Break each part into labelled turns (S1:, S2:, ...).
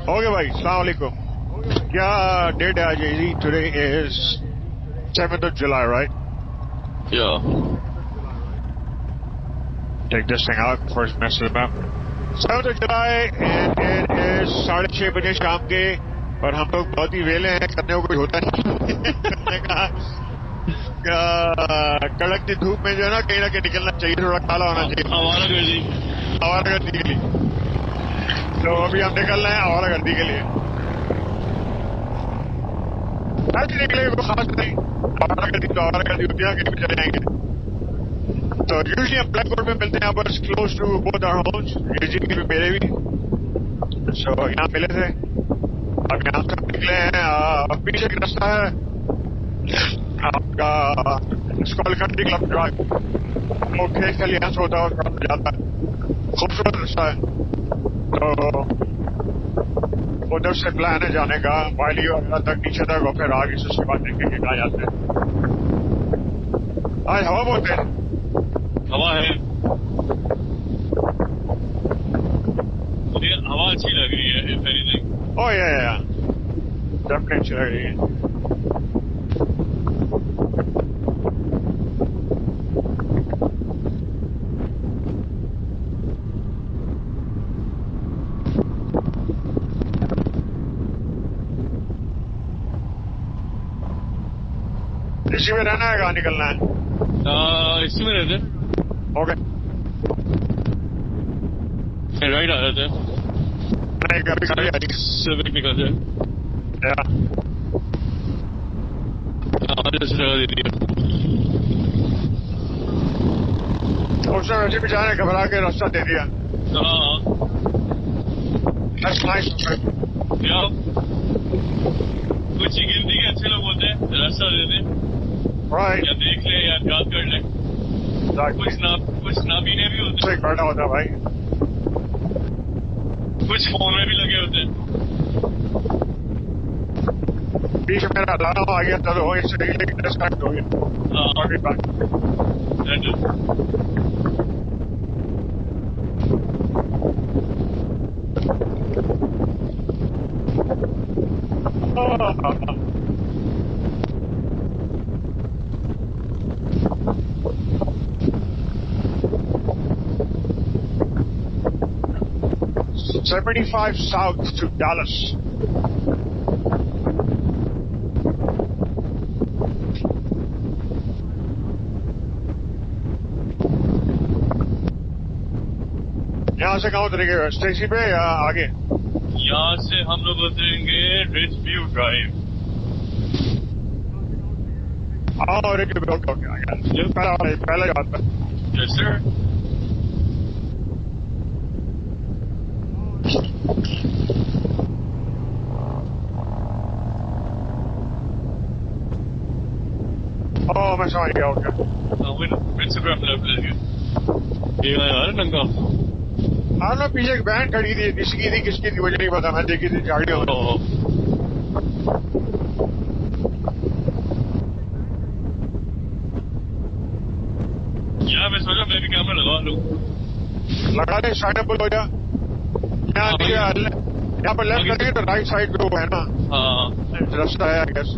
S1: Okay भाई, अस्सलाम वालेकुम। क्या डेट है आज? Today is 7th of July, right?
S2: Yeah.
S1: Take this thing out before it messes them up. 7th of July and it is 6:30 बजे शाम के, और हम लोग बहुत ही वेले हैं, करने को कुछ होता नहीं। करने का कड़कती धूप में जो है ना कहीं निकलना चाहिए, थोड़ा काला होना चाहिए। आवारा गर्दी के लिए। तो अभी हम निकल रहे हैं आवारा गर्दी के लिए। आज निकले कोई खास नहीं, आवारा गर्दी होती है, कहीं भी चले जाएंगे। तो यूजली हम ब्लैक रोड में मिलते हैं, बस close to both our homes, जी भी मेरे भी। सो यहाँ मिले थे, अब यहाँ से निकले हैं। पीछे एक रास्ता है आपका, स्कॉल कंट्री क्लब ड्राइव, वो खेत खलियान से होता है और जाता है। खूबसूरत रास्ता है, तो उधर से प्लान है जाने का, वाली वगैरह तक, नीचे तक, और फिर आगे से उसके बाद देखेंगे कहाँ जाते हैं। आज हवा बहुत है।
S2: हवा है, मुझे हवा अच्छी लग रही है, if anything.
S1: Oh yeah, definitely अच्छी लग रही है। इसी में रहना है, कहाँ निकलना है?
S2: इसी में रहते
S1: ओके,
S2: राइट आ जाते हैं,
S1: नहीं कभी गाड़ी आ रही
S2: सिविक निकल जाए। जैसे जगह दे दी है,
S1: उसने वैसे भी जाने घबरा के रास्ता दे दिया। That's nice.
S2: कुछ गिनती के अच्छे लोग होते हैं, रास्ता देते हैं,
S1: Right.
S2: या देख ले या याद कर ले। कुछ नाबीने भी होते हैं,
S1: करना होता है भाई,
S2: कुछ फोन में भी लगे होते हैं।
S1: बीच में मेरा अलार्म आ गया, तो इससे डिस्कनेक्ट हो गया। अभी बात $75 south to Dallas. यहाँ से कहाँ उतरेंगे, स्टेशन पे या आगे?
S2: यहाँ से हम लोग उतरेंगे रिच व्यू ड्राइव।
S1: और एक पहला आता।
S2: Yes sir. मैं समझ गया। ओके,
S1: इंस्टाग्राम
S2: ये यार नंगा।
S1: हाँ ना, पीछे एक वैन खड़ी थी, किसकी थी मुझे नहीं पता, मैं देखी थी गाड़ियों में।
S2: यार मैं सोचा मैं भी कैमरा लगा लूं।
S1: लगा दे, साइड अप हो जा। यहाँ पर लेफ्ट करेंगे तो राइट साइड जो है ना, रास्ता है, I guess.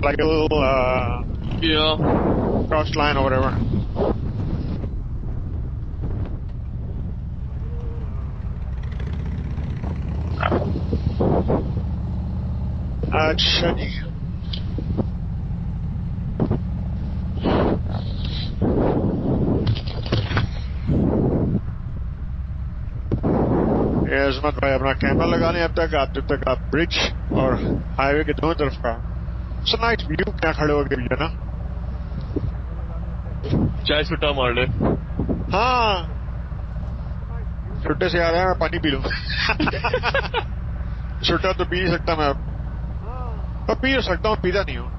S1: Like a little cross line or whatever. अच्छा जी, अजमत भाई अपना कैमरा लगा लें। अब तक आप ब्रिज और हाईवे के दोनों तरफ का नाइट व्यू क्या खड़े हो गए ना।
S2: चाय छुट्टा मार ले।
S1: हाँ, छुट्टे से आ रहा है, मैं पानी पी लूं। छुट्टा तो पी नहीं सकता मैं, अब पी तो सकता हूँ, पीता नहीं हूँ।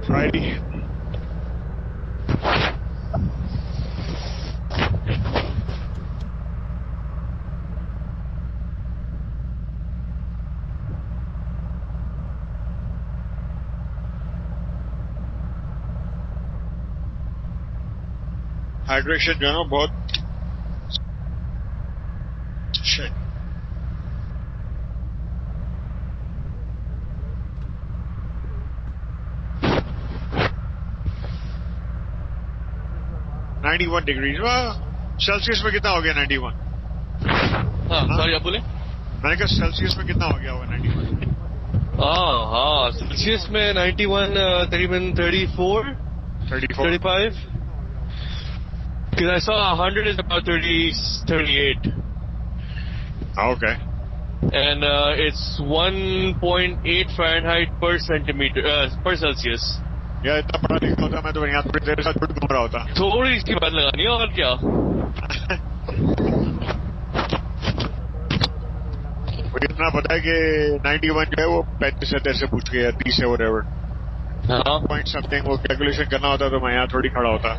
S1: फ्राइडे हाइड्रेशन जो है ना बहुत shit. $91 डिग्री सेल्सियस में कितना हो गया 91?
S2: हाँ सॉरी आप बोले?
S1: मैंने कहा सेल्सियस में कितना हो गया होगा 91?
S2: हाँ सेल्सियस में 91 तकरीबन 34 35 because I saw 100 is about 38
S1: Okay.
S2: and it's 1.8 Fahrenheit per centimeter per Celsius.
S1: यार इतना पढ़ा लिखा होता मैं तो यहाँ थोड़ी देर साथ घूम रहा होता.
S2: थोड़ी इसकी बात लगानी है और क्या.
S1: मुझे इतना पता है कि 91 जो है वो 35 से पूछ गया 30 है whatever.
S2: हाँ
S1: पॉइंट समथिंग वो कैलकुलेशन करना होता तो मैं यहाँ थोड़ी खड़ा होता.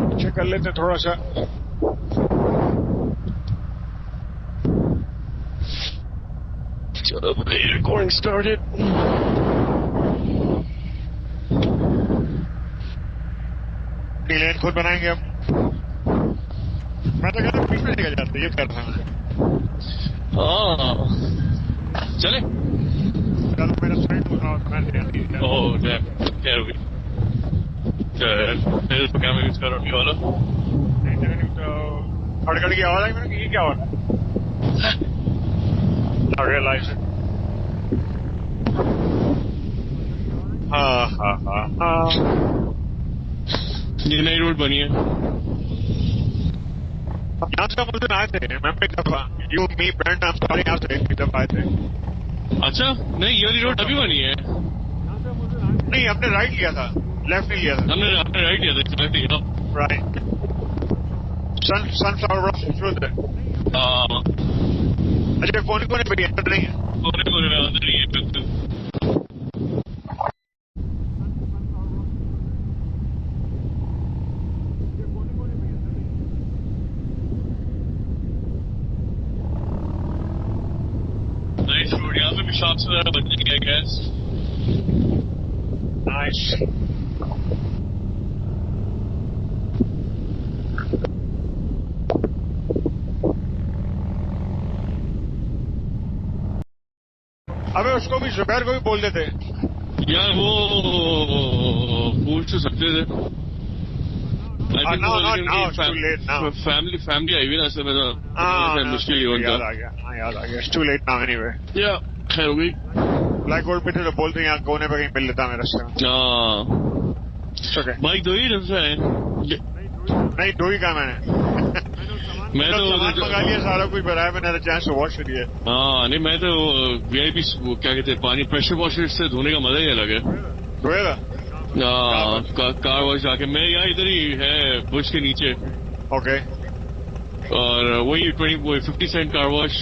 S1: अच्छा कर लेते थोड़ा सा.
S2: चलो रिकॉर्डिंग स्टार्टेड.
S1: लेन खुद बनाएंगे अब. मैं तो कहता बीच में निकल जाते ये कर रहा हूँ.
S2: हाँ चले.
S1: चलो मेरा फ्रेंड बोल रहा हूँ मैं.
S2: ओह डैम क्या हुई. कैमरा यूज कर रहा वाला
S1: खड़खड़ की आवाज आई मैंने कि ये क्या हो रहा है. रियलाइज हाँ
S2: ये नई रोड बनी है.
S1: यहाँ से हम उस दिन आए थे. मैं एक दफा यू मी ब्रांड नाम सारे यहाँ से एक दफा आए थे.
S2: अच्छा नहीं ये वाली रोड अभी बनी है.
S1: नहीं हमने राइट लिया था लेफ्ट नहीं लिया था.
S2: हमने राइट लिया था लेफ्ट लिया.
S1: राइट सनफ्लावर रॉक शुरू थे. अच्छा फोन को नहीं अंदर नहीं है.
S2: कोने में अंदर नहीं है बिल्कुल. Nice road. यहाँ पे भी शॉप्स वगैरह बन जाएंगे आई गेस.
S1: नाइस. अबे उसको भी जुबैर को भी बोल देते.
S2: यार वो पूछ तो सकते थे. फैमिली आई हुई ना इसलिए मैं मुश्किल ही होता.
S1: याद आ गया. It's too late now anyway.
S2: या खैर हो गई.
S1: ब्लैक गोल्ड पे थे तो बोलते यहाँ कोने पे कहीं मिल लेता मेरे रास्ते में.
S2: बाइक दो ही रहा है.
S1: नहीं दो ही का मैंने. मैं तो सामान मंगा लिया सारा कुछ बनाया मैंने चांस से वॉश करिए.
S2: हाँ नहीं मैं तो VIP क्या कहते हैं पानी प्रेशर वॉशर से धोने का मजा ही अलग है.
S1: धोएगा
S2: कार वॉश जाके. मैं यहाँ इधर ही है बुश के नीचे.
S1: ओके.
S2: और वही 50 सेंट कार वॉश.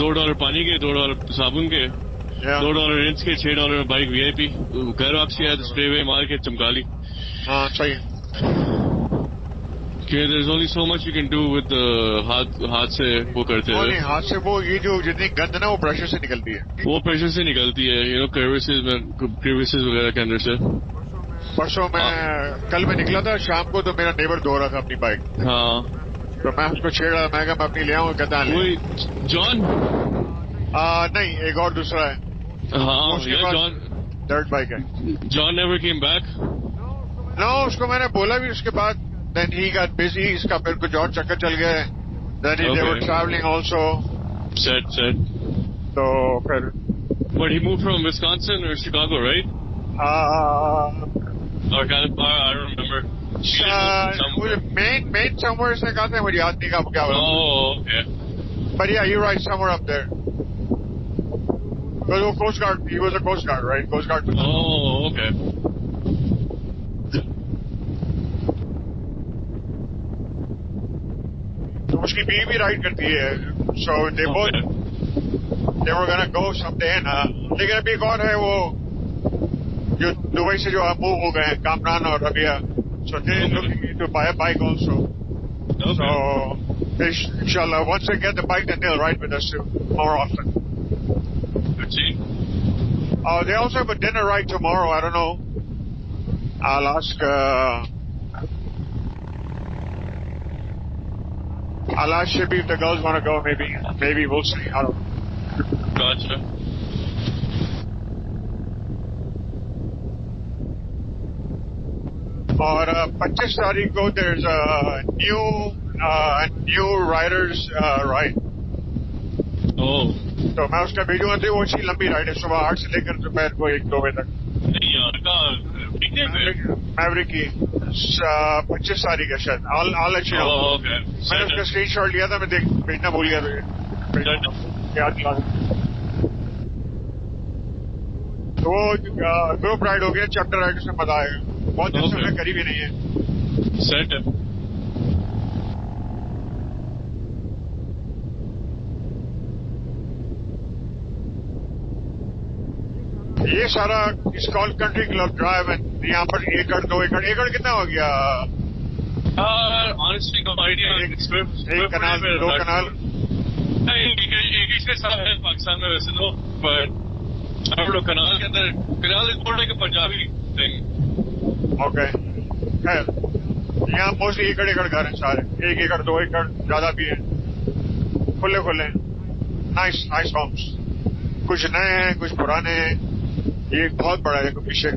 S2: $2 पानी के, $2 साबुन के, $2 रिंस के, $6 बाइक VIP. घर वापसी आया तो स्प्रे वे मार के चमका ली.
S1: हाँ सही.
S2: There's only so much you can do with हाथ से वो करते हैं.
S1: नहीं हाथ से वो ये जो जितनी गंद ना वो प्रेशर से निकलती है.
S2: वो प्रेशर से निकलती है यू नो क्रेविसेस वगैरह के अंदर से.
S1: परसों मैं कल मैं निकला था शाम को तो मेरा नेबर धो रहा था अपनी बाइक.
S2: हाँ
S1: तो मैं उसको छेड़ रहा. मैं कहा मैं अपनी ले आऊँ. कहता
S2: वही जॉन.
S1: नहीं एक और दूसरा है.
S2: हाँ
S1: जॉन डर्ट बाइक है.
S2: John never came back.
S1: No उसको मैंने बोला भी उसके बाद. Then he got busy. इसका फिर कुछ और चक्कर चल गया. Then they were traveling also.
S2: Said.
S1: तो फिर.
S2: But he moved from Wisconsin or Chicago, right? Or California, I don't remember. Maine
S1: somewhere से कहा था मुझे याद नहीं कब क्या हुआ.
S2: Oh, okay.
S1: But yeah, you're right. Somewhere up there. Because Coast Guard. He was a Coast Guard, right? Coast Guard.
S2: Oh, okay.
S1: तो उसकी बीवी भी राइड करती है. So they were gonna go someday ना. लेकिन अभी एक और है वो जो दुबई से जो मूव हो गए कामरान और Rabia. So they're looking to buy a bike also.
S2: Okay.
S1: So inshallah once they get the bike then they'll ride with us more often.
S2: Good see.
S1: They also have a dinner ride tomorrow. I don't know. I'll ask Shippy if the girls want to go. Maybe we'll see. I don't know.
S2: Gotcha.
S1: और 25 तारीख को there's a new riders ride.
S2: Oh.
S1: तो मैं उसका भेजूंगा तो वो अच्छी लंबी राइड है सुबह 8 से लेकर दोपहर को 1-2 बजे तक.
S2: नहीं यार
S1: मैवरिक की 25 तारीख है शायद. I'll let you know.
S2: Oh, okay.
S1: मैंने उसका स्क्रीनशॉट लिया था मैं भेजना भूल गया याद दिला. तो वो ग्रुप राइड हो गया. चैप्टर राइड उसमें मजा आएगा. बहुत दिन से हमने करी भी नहीं है.
S2: सेट है.
S1: ये सारा इस कॉल कंट्री क्लब ड्राइव है. यहाँ पर 1 एकड़ 2 एकड़. एकड़ कितना हो गया?
S2: Honestly no idea.
S1: एक कनाल 2 कनाल
S2: एक इसके साथ है पाकिस्तान में वैसे तो. बट आप लोग कनाल के अंदर kanal is more like a Punjabi thing.
S1: Okay. यहाँ मोस्टली एकड़ घर हैं सारे. 1 एकड़ 2 एकड़ ज्यादा भी है. खुले नाइस होम्स. कुछ नए हैं कुछ पुराने हैं. ये एक बहुत बड़ा है पीछे.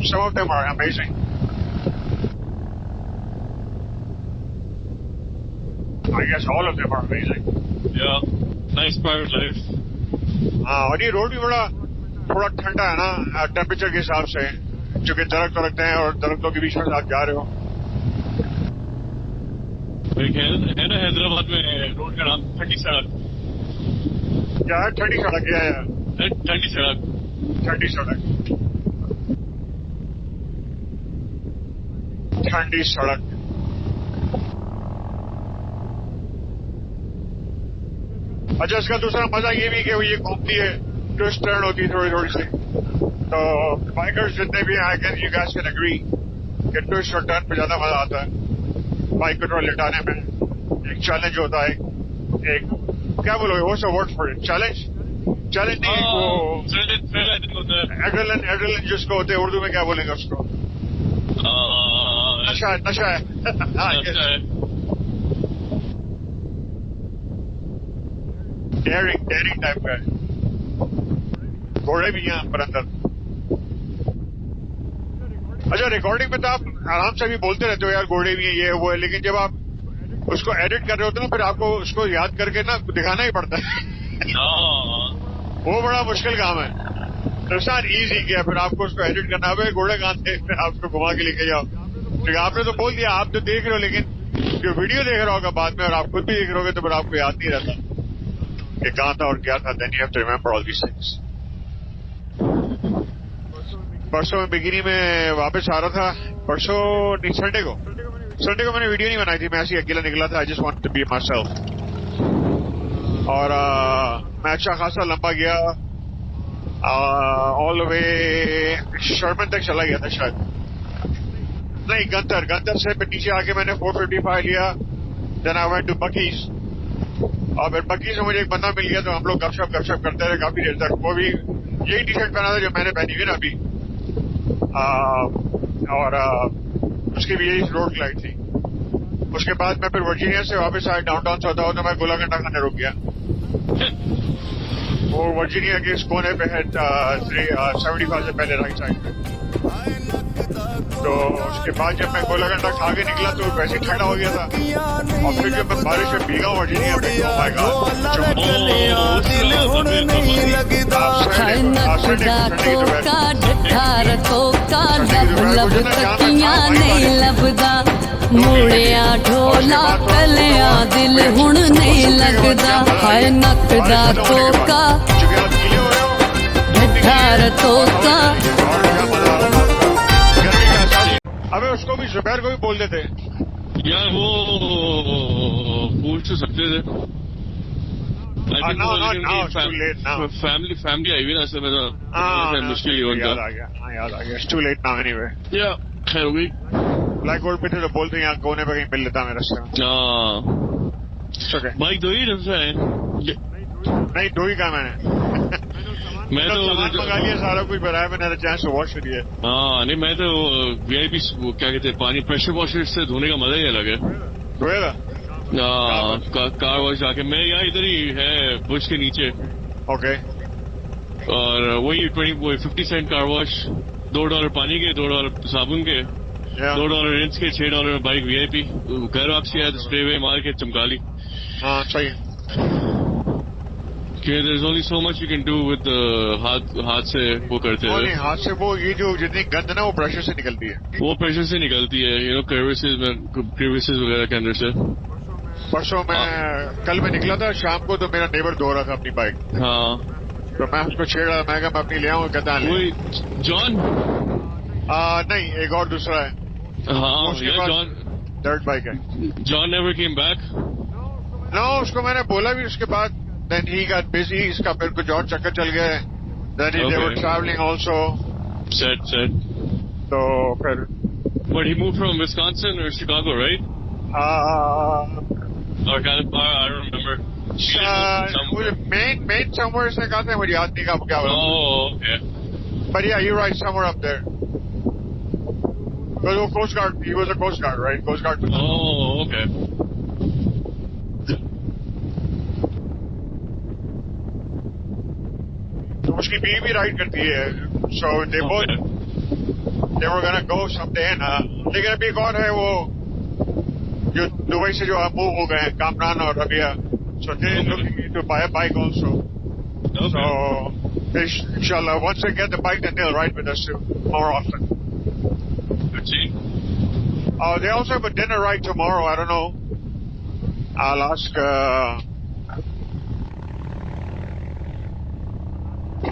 S1: Some of them are amazing. I guess all of them are amazing.
S2: Yeah, nice private life.
S1: हाँ. और ये रोड भी थोड़ा ठंडा है ना टेम्परेचर के हिसाब से. क्योंकि दरख्त रखते हैं और दरख्तों के बीच में आप जा रहे हो.
S2: है ना हैदराबाद में रोड का नाम ठंडी सड़क.
S1: क्या है? ठंडी सड़क. क्या है?
S2: ठंडी सड़क.
S1: ठंडी सड़क. अच्छा. इसका दूसरा मजा ये भी कि वो ये घूमती है. ट्विस्ट टर्न होती है थोड़ी सी. तो बाइकर्स जितने भी I can you guys can agree कि ट्विस्ट और टर्न पे ज्यादा मजा आता है. बाइक को थोड़ा लेटाने में एक चैलेंज होता है. एक क्या बोलोगे? What's the word for it? Challenge नहीं वो एड्रेनलिन जिसको होते हैं उर्दू में क्या बोलेंगे उसको? नशा है. डेयरिंग टाइप का है. घोड़े भी हैं पर अंदर. अच्छा. रिकॉर्डिंग में तो आप आराम से भी बोलते रहते हो यार घोड़े भी हैं ये वो है. लेकिन जब आप उसको एडिट कर रहे होते हो ना फिर आपको उसको याद करके ना दिखाना ही पड़ता है. वो बड़ा मुश्किल काम है. इट्स नॉट इजी किया. फिर आपको उसको एडिट करना है. घोड़े कहाँ थे? फिर आप उसको घुमा के लेके जाओ. ठीक. आपने तो बोल दिया. आप तो देख रहे हो लेकिन जो वीडियो देख रहा होगा बाद में और आप खुद भी देख रहे होगे तो फिर आपको याद नहीं रहता कि कहाँ था और क्या था. Then you have to remember all these things. परसों में बिगिनी में वापस आ रहा था. परसों नहीं संडे को मैंने वीडियो नहीं बनाई थी. मैं ऐसे ही अकेला निकला था. I just want to be myself. और मैं अच्छा खासा लंबा गया. ऑल द वे शर्मन तक चला गया था शायद. नहीं गंतर से फिर नीचे आके मैंने 455 लिया. Then I went to Buc-ee's. और फिर बकीज में मुझे एक बंदा मिल गया तो हम लोग गपशप करते रहे काफी देर तक. वो भी यही टी शर्ट पहना था जो मैंने पहनी हुई ना अभी. और उसकी भी यही रोड लाइट थी. उसके बाद मैं फिर वर्जीनिया से वापस आया. डाउनटाउन से होता हो तो मैं गोलागंडा खाने रुक गया. वो वर्जीनिया के इस कोने पे है 75 से पहले राइट साइड पे. तो उसके बाद जब मैं गोलागंडा खा के निकला तो वैसे ठंडा हो गया था. और फिर जब मैं बारिश में भीगा वर्जीनिया में oh my God.
S3: मुड़िया ढोला कलिया दिल हुण नहीं लगदा. हाय नक दा कोका ढार तोका.
S1: अबे उसको भी जुबैर को भी बोल देते
S2: यार. वो पूछ तो सकते थे. फैमिली आई हुई ना से मेरा मुश्किल ही होता.
S1: याद आ गया. It's too late now anyway.
S2: Yeah, खैर हो गई.
S1: ब्लैक गोल्ड पे थे तो बोलते यहाँ कोने पे कहीं मिल लेता मेरे रास्ते में.
S2: बाइक दो ही ढंग से है.
S1: नहीं दो ही का मैंने
S2: मैं तो
S1: सामान मंगा लिया, सारा कुछ बनाया मैंने, चांस टू वॉश करिए।
S2: हाँ नहीं, मैं तो VIP क्या कहते हैं, पानी प्रेशर वॉशर से धोने का मजा ही अलग है।
S1: धोएगा
S2: कार वॉश जाके, मैं यहाँ इधर ही है बुश के नीचे।
S1: ओके।
S2: और वही 50 सेंट कार वॉश, $2 पानी के, $2 साबुन के, $2 रिंस के, $6 बाइक VIP। घर वापसी आया तो स्प्रे वे मार के चमका ली।
S1: हाँ सही है।
S2: There's only so much you can do with हाथ से वो करते हैं।
S1: नहीं, हाथ से वो ये जो जितनी गंद ना वो प्रेशर से निकलती है,
S2: वो प्रेशर से निकलती है, क्रेविसेस वगैरह के अंदर से।
S1: परसों कल मैं निकला था शाम को, तो मेरा नेबर धो रहा था अपनी बाइक।
S2: हाँ,
S1: तो मैं उसको छेड़ रहा, मैं कहा मैं अपनी ले आऊँ, कहता
S2: वही जॉन।
S1: नहीं, एक और दूसरा है।
S2: हाँ,
S1: जॉन डर्ट बाइक है।
S2: John never came back.
S1: No, उसको मैंने बोला भी उसके बाद, then he got busy, इसका फिर कुछ और चक्कर चल गया, then they were traveling also.
S2: Sad.
S1: तो फिर
S2: But he moved from Wisconsin or Chicago, right? Or California, I don't remember.
S1: मुझे main somewhere से कहा था, मुझे याद नहीं कहा क्या बोला।
S2: Oh, okay.
S1: But yeah, you're right, somewhere up there. Because Coast Guard, he was a Coast Guard, right? Coast Guard.
S2: Oh, okay.
S1: तो उसकी बीवी भी राइड करती है, so they were gonna go someday ना। लेकिन अभी एक और है वो जो दुबई से जो मूव हो गए हैं, कामरान और Rabia, so they looking to buy a bike also.
S2: Okay.
S1: So inshallah, once they get the bike, then they'll ride with us more often.
S2: Good see.
S1: They also have a dinner ride tomorrow. I don't know. I'll ask.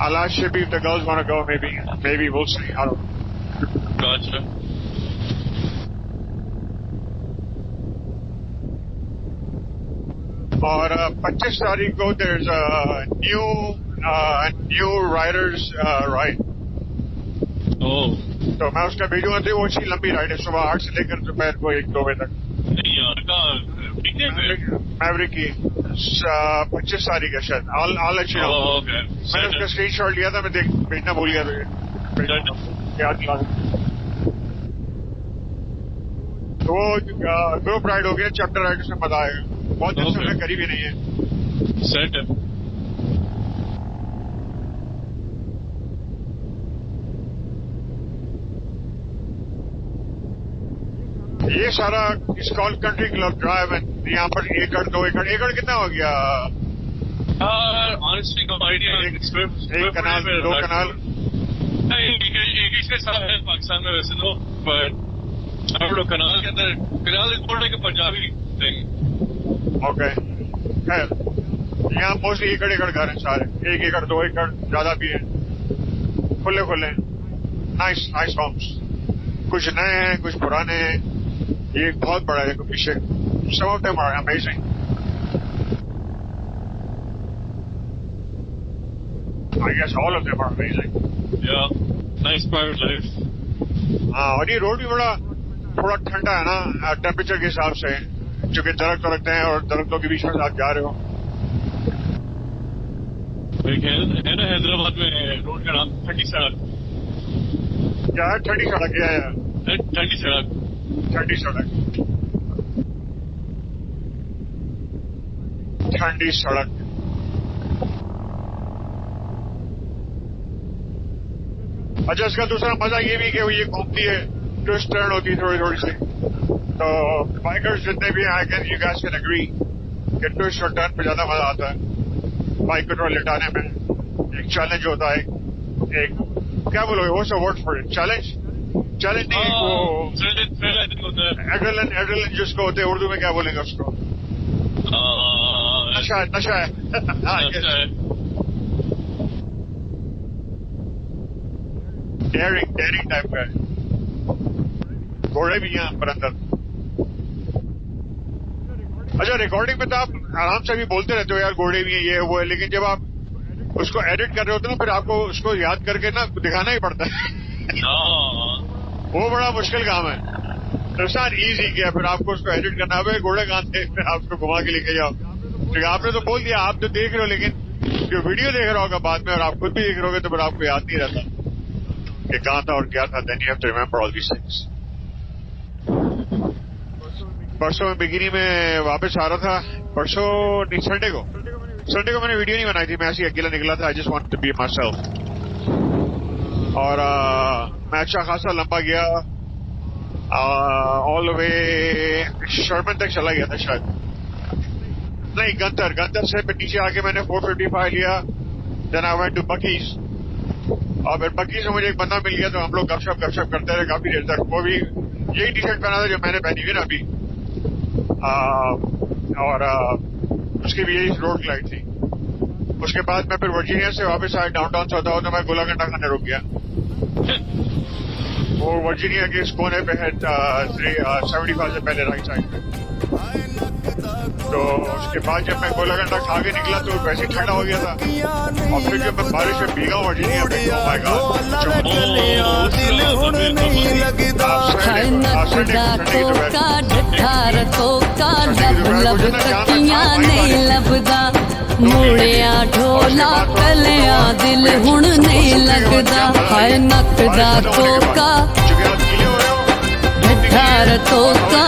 S1: I'll ask Shippy if the girls want to go. Maybe we'll see. I don't know.
S2: Gotcha.
S1: और 25 तारीख को there's a new riders ride.
S2: Oh.
S1: तो मैं उसका भेजूंगा, तो वो अच्छी लंबी राइड है, सुबह 8 से लेकर दोपहर को 1-2 बजे तक। मैवरिक की 25 तारीख है शायद। I'll let you know.
S2: Oh, okay.
S1: मैंने उसका स्क्रीनशॉट लिया था, मैं भेजना भूल गया, याद दिला। तो वो ग्रुप राइड हो गया, चैप्टर राइड उसमें मजा आएगा, बहुत दिन से हमने करी भी नहीं है।
S2: सेट है।
S1: ये सारा स्कॉल कंट्री क्लब ड्राइव है, यहाँ पर 1-2 एकड़ कितना हो गया?
S2: Honestly, no idea.
S1: एक कनाल, 2 कनाल।
S2: एक इसके साथ है पाकिस्तान में वैसे तो, but I don't know, कनाल के अंदर, कनाल is more like a Punjabi thing. Okay. यहाँ मोस्टली एकड़ घर हैं सारे, 1 एकड़ 2 एकड़, ज्यादा भी है, खुले नाइस होम्स, कुछ नए हैं कुछ पुराने हैं। ये एक बहुत बड़ा है पीछे। Some of them are amazing. I guess all of them are amazing. Yeah, nice private life. हाँ, और ये रोड भी थोड़ा ठंडा है ना टेम्परेचर के हिसाब से, क्योंकि दरख्त रखते हैं और दरख्तों के बीच में आप जा रहे हो। है ना हैदराबाद में रोड का नाम ठंडी सड़क। क्या है? ठंडी सड़क। क्या है? ठंडी सड़क। ठंडी सड़क। अच्छा, इसका दूसरा मजा ये भी कि वो ये घूमती है, ट्विस्ट टर्न होती है थोड़ी सी, तो बाइकर्स जितने भी I can you guys can agree कि ट्विस्ट और टर्न पे ज्यादा मजा आता है। बाइक को थोड़ा लेटाने में एक चैलेंज होता है, एक क्या बोलोगे, वो सब वर्ड फॉर इट, चैलेंज नहीं, वो एड्रेनलिन जिसको होते हैं, उर्दू में क्या बोलेंगे उसको? नशा है। डेयरिंग टाइप का है। घोड़े भी हैं पर अंदर। अच्छा, रिकॉर्डिंग में तो आप आराम से भी बोलते रहते हो यार, घोड़े भी हैं, ये वो है, लेकिन जब आप उसको एडिट कर रहे होते हो ना, फिर आपको उसको याद करके ना दिखाना ही पड़ता है। वो बड़ा मुश्किल काम है। नुकसान ईजी किया, फिर आपको उसको एडिट करना है, घोड़े कहाँ थे, फिर आप उसको घुमा के लेके जाओ। ठीक है, आपने तो बोल दिया, आप तो देख रहे हो, लेकिन जो वीडियो देख रहा होगा बाद में और आप खुद भी देख रहे होगे तो फिर आपको याद नहीं रहता कि कहाँ था और क्या था. Then you have to remember all these things. परसों में बिगिनी में वापस आ रहा था. परसों नहीं, संडे को मैंने वीडियो नहीं बनाई थी. मैं ऐसे ही अकेला निकला था. I just want to be myself. और मैं अच्छा खासा लंबा गया. ऑल द वे शर्मन तक चला गया था शायद. नहीं, गंतर से फिर नीचे आके मैंने 455 लिया. Then I went to Buc-ee's. और फिर बकीज में मुझे एक बंदा मिल गया तो हम लोग गपशप करते रहे काफी देर तक. वो भी यही टी शर्ट पहना था जो मैंने पहनी हुई ना अभी. और उसकी भी यही रोड लाइट थी. उसके बाद मैं फिर वर्जीनिया से वापस आया. डाउनटाउन से होता हो तो मैं गोलागंडा खाने रुक गया. वो वर्जीनिया के इस कोने पे है 75 से पहले राइट साइड पे. तो उसके बाद जब मैं गोलागंडा खा के निकला तो वैसे ही ठंडा हो गया था. और फिर जब मैं बारिश में भीगा वर्जीनिया में oh my God,
S3: हाय नकदा कोका ढठार कोका लब तकियां नहीं लभदा. मुड़िया ढोला कलिया दिल हुण नहीं लगदा. हाय नकदा कोका ढठार कोका